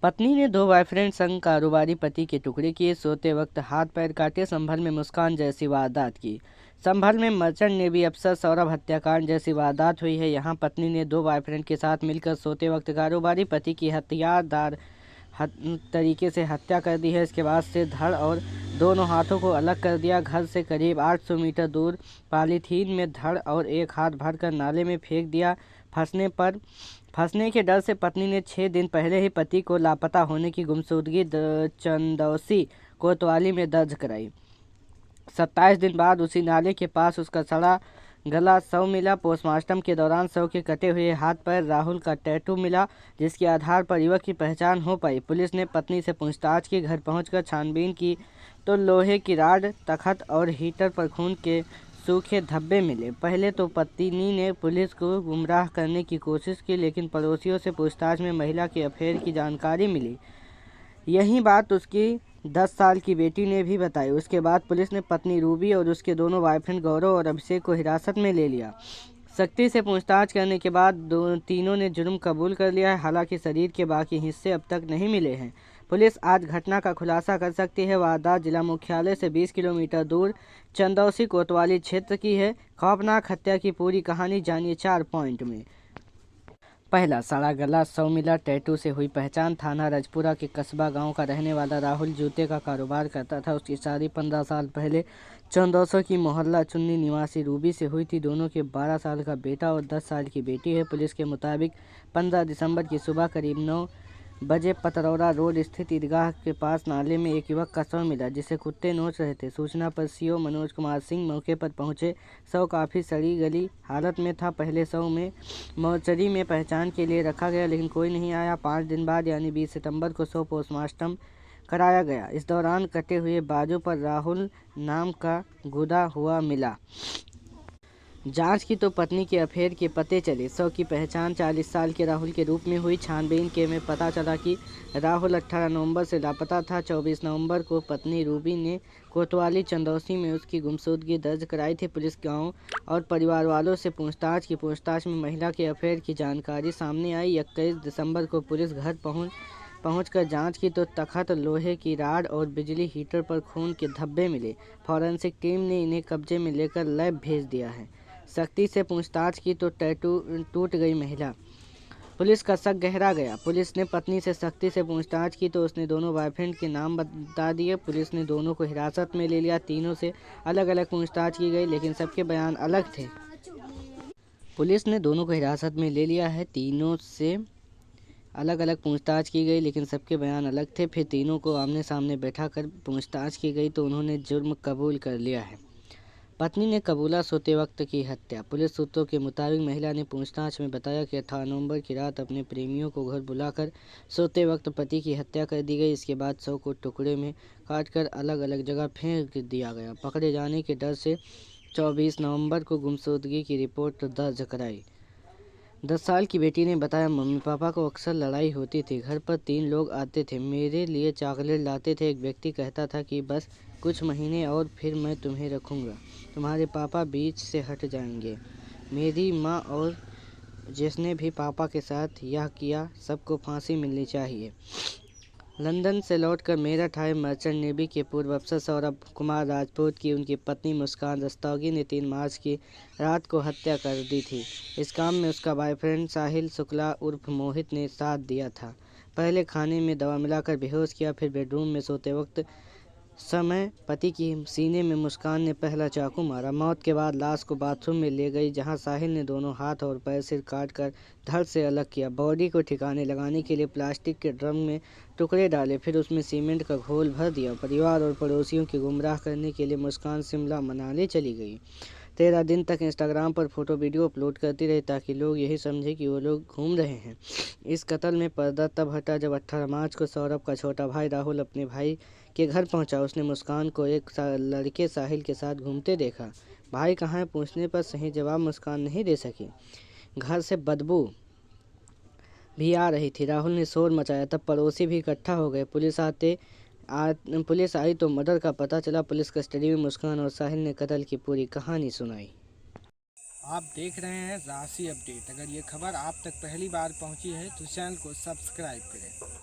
पत्नी ने दो बॉयफ्रेंड संग कारोबारी पति के टुकड़े किए, सोते वक्त हाथ पैर काटे। संभल में मुस्कान जैसी वारदात की। संभल में मर्चेंट नेवी अफसर सौरभ हत्याकांड जैसी वारदात हुई है। यहाँ पत्नी ने दो बॉयफ्रेंड के साथ मिलकर सोते वक्त कारोबारी पति की हथियारदार तरीके से हत्या कर दी है। इसके बाद से धड़ और दोनों हाथों को अलग कर दिया। घर से करीब 800 मीटर दूर पॉलीथीन में धड़ और एक हाथ भरकर नाले में फेंक दिया। फंसने के डर से पत्नी ने 6 दिन पहले ही पति को लापता होने की गुमशुदगी चंदौसी कोतवाली में दर्ज कराई। 27 दिन बाद उसी नाले के पास उसका सड़ा गला शव मिला। पोस्टमार्टम के दौरान शव के कटे हुए हाथ पर राहुल का टैटू मिला, जिसके आधार पर युवक की पहचान हो पाई। पुलिस ने पत्नी से पूछताछ की। घर पहुंचकर छानबीन की तो लोहे की राड, तख्त और हीटर पर खून के सूखे धब्बे मिले। पहले तो पत्नी ने पुलिस को गुमराह करने की कोशिश की, लेकिन पड़ोसियों से पूछताछ में महिला के अफेयर की जानकारी मिली। यही बात उसकी 10 साल की बेटी ने भी बताई। उसके बाद पुलिस ने पत्नी रूबी और उसके दोनों बॉयफ्रेंड गौरव और अभिषेक को हिरासत में ले लिया। सख्ती से पूछताछ करने के बाद तीनों ने जुर्म कबूल कर लिया है। हालांकि शरीर के बाकी हिस्से अब तक नहीं मिले हैं। पुलिस आज घटना का खुलासा कर सकती है। वारदात जिला मुख्यालय से 20 किलोमीटर दूर चंदौसी कोतवाली क्षेत्र की है। खौफनाक हत्या की पूरी कहानी जानिए 4 पॉइंट में। पहला, सड़ा गला शव मिला। टैटू से हुई पहचान। थाना रजपुरा के कस्बा गांव का रहने वाला राहुल जूते का कारोबार करता था। उसकी शादी 15 साल पहले चंदौसा की मोहल्ला चुन्नी निवासी रूबी से हुई थी। दोनों के 12 साल का बेटा और 10 साल की बेटी है। पुलिस के मुताबिक 15 दिसंबर की सुबह करीब 9 बजे पतरौरा रोड स्थित ईदगाह के पास नाले में एक युवक का शव मिला, जिसे कुत्ते नोच रहे थे। सूचना पर सीओ मनोज कुमार सिंह मौके पर पहुंचे। शव काफ़ी सड़ी गली हालत में था। पहले शव में मोर्चरी में पहचान के लिए रखा गया, लेकिन कोई नहीं आया। 5 दिन बाद यानी 20 सितंबर को शव पोस्टमार्टम कराया गया। इस दौरान कटे हुए बाजू पर राहुल नाम का गुदा हुआ मिला। जांच की तो पत्नी के अफेयर के पते चले। शव की पहचान 40 साल के राहुल के रूप में हुई। छानबीन के में पता चला कि राहुल 18 नवंबर से लापता था। 24 नवंबर को पत्नी रूबी ने कोतवाली चंदौसी में उसकी गुमशुदगी दर्ज कराई थी। पुलिस गांव और परिवार वालों से पूछताछ की। पूछताछ में महिला के अफेयर की जानकारी सामने आई। 21 दिसंबर को पुलिस घर पहुंचकर जांच की तो तख्त, लोहे की राड और बिजली हीटर पर खून के धब्बे मिले। फॉरेंसिक टीम ने इन्हें कब्जे में लेकर लैब भेज दिया है। सख्ती से पूछताछ की तो टैटू टूट गई महिला। पुलिस का शक गहरा गया। पुलिस ने पत्नी से सख्ती से पूछताछ की तो उसने दोनों बॉयफ्रेंड के नाम बता दिए। पुलिस ने दोनों को हिरासत में ले लिया। तीनों से अलग अलग पूछताछ की गई, लेकिन सबके बयान अलग थे। पुलिस ने दोनों को हिरासत में ले लिया है। तीनों से अलग अलग पूछताछ की गई, लेकिन सबके बयान अलग थे। फिर तीनों को आमने सामने बैठा कर पूछताछ की गई तो उन्होंने जुर्म कबूल कर लिया है। पत्नी ने कबूला सोते वक्त की हत्या। पुलिस सूत्रों के मुताबिक महिला ने पूछताछ में बताया कि 18 नवंबर की रात अपने प्रेमियों को घर बुलाकर सोते वक्त पति की हत्या कर दी गई। इसके बाद शव को टुकड़े में काटकर अलग अलग जगह फेंक दिया गया। पकड़े जाने के डर से 24 नवंबर को गुमशुदगी की रिपोर्ट दर्ज कराई। 10 साल की बेटी ने बताया, मम्मी पापा को अक्सर लड़ाई होती थी। घर पर 3 लोग आते थे, मेरे लिए चॉकलेट लाते थे। एक व्यक्ति कहता था कि बस कुछ महीने और फिर मैं तुम्हें रखूँगा, तुम्हारे पापा बीच से हट जाएंगे। मेरी माँ और जिसने भी पापा के साथ यह किया, सबको फांसी मिलनी चाहिए। लंदन से लौटकर मेरठ आए मर्चेंट नेवी के पूर्व अफसर सौरभ कुमार राजपूत की उनकी पत्नी मुस्कान रस्तोगी ने 3 मार्च की रात को हत्या कर दी थी। इस काम में उसका बॉयफ्रेंड साहिल शुक्ला उर्फ मोहित ने साथ दिया था। पहले खाने में दवा मिलाकर बेहोश किया, फिर बेडरूम में सोते वक्त समय पति की सीने में मुस्कान ने पहला चाकू मारा। मौत के बाद लाश को बाथरूम में ले गई, जहां साहिल ने दोनों हाथ और पैर सिर काटकर धड़ से अलग किया। बॉडी को ठिकाने लगाने के लिए प्लास्टिक के ड्रम में टुकड़े डाले, फिर उसमें सीमेंट का घोल भर दिया। परिवार और पड़ोसियों की गुमराह करने के लिए मुस्कान शिमला मनाली चली गई। 13 दिन तक इंस्टाग्राम पर फोटो वीडियो अपलोड करती रही, ताकि लोग यही समझे कि वो लोग घूम रहे हैं। इस कत्ल में पर्दा तब हटा जब 18 मार्च को सौरभ का छोटा भाई राहुल अपने भाई के घर पहुंचा। उसने मुस्कान को एक लड़के साहिल के साथ घूमते देखा। भाई कहाँ है पूछने पर सही जवाब मुस्कान नहीं दे सकी। घर से बदबू भी आ रही थी। राहुल ने शोर मचाया, तब पड़ोसी भी इकट्ठा हो गए। पुलिस आई तो मर्डर का पता चला। पुलिस कस्टडी में मुस्कान और साहिल ने कत्ल की पूरी कहानी सुनाई। आप देख रहे हैं राशि अपडेट। अगर ये खबर आप तक पहली बार पहुंची है तो चैनल को सब्सक्राइब करें।